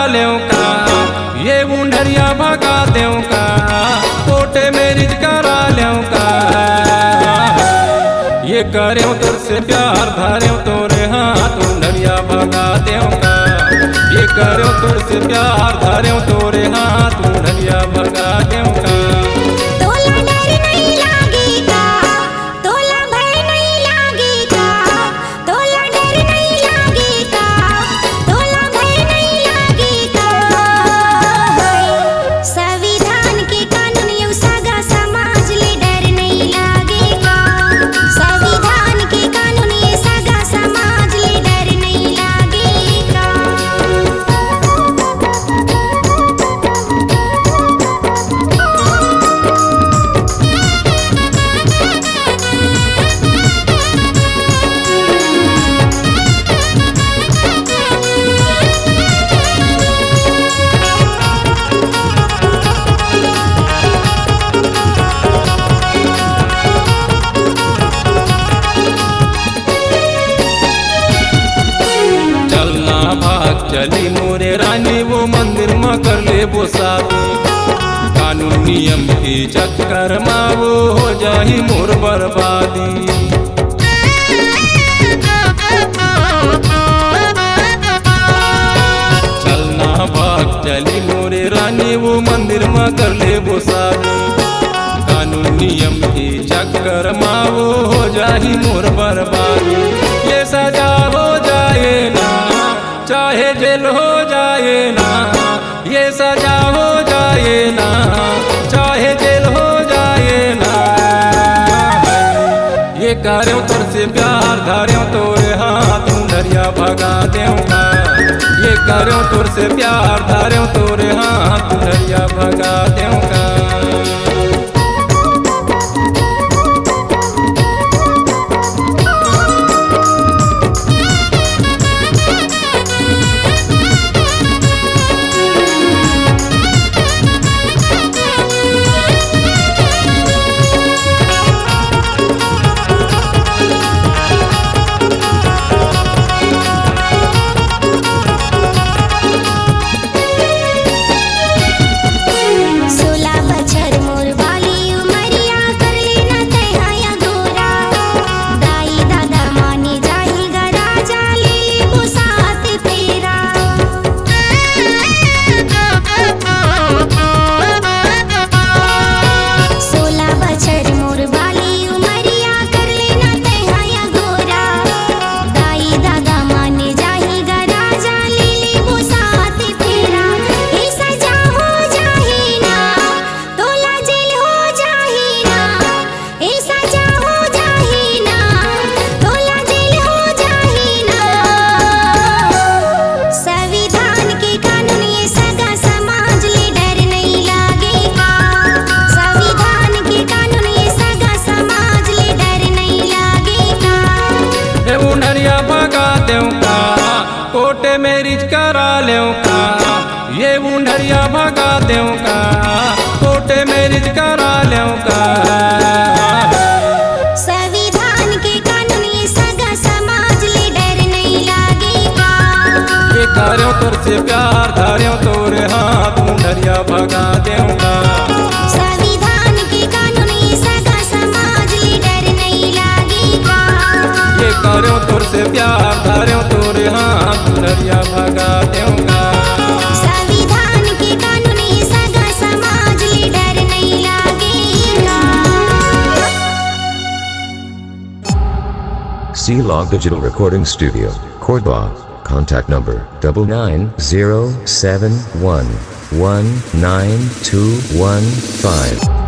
लें का, ये बुंडरिया भगा दें का, कोटे मेरिज करा लें का। ये करें तुर से प्यार धारें तोरे हाथ बुंडरिया भगा दें का। ये करें तुर से प्यार धारें तोरे हाथ बुंडरिया भगा दें का। चली मोरे रानी वो मंदिर में कर ले वो शादी, कानून नियम के चक्कर में वो हो जाही मोर बर्बादी। चलना भाग चली मोरे रानी वो मंदिर में कर ले वो शादी, कानून नियम के चक्कर में वो हो जाही मोर बर्बादी। ये सजा हो जाए ना चाहे जेल हो जाए ना, ये सजा हो जाए ना चाहे जेल हो जाए ना। ये करो तुर से प्यार धार्यों तोरे हाथ बुंडरिया भगा दें का। ये करो तुर से प्यार धार्यों तोरे हाथ बुंडरिया भगा दें का। कोटे मेरिज करा लें का, ये बुंडरिया भगा दें का, कोटे मेरिज करा लें का। संविधान के कानून ये सगा समाज ले डर नहीं लागेगा। ये करो तुर से प्यार धार्यों तोरे हाथ बुंडरिया भगा दें का। संविधान के कानून ये सगा समाज ले डर नहीं लागेगा। ये करो तुर से प्यार धार्यों तोरे हाथ बुंडरिया भगा दें का। संविधान के कानून ये सगा समाज ले डर नहीं लागेगा। C-Log Digital Recording Studio, Cordoba. Contact number 99071192115.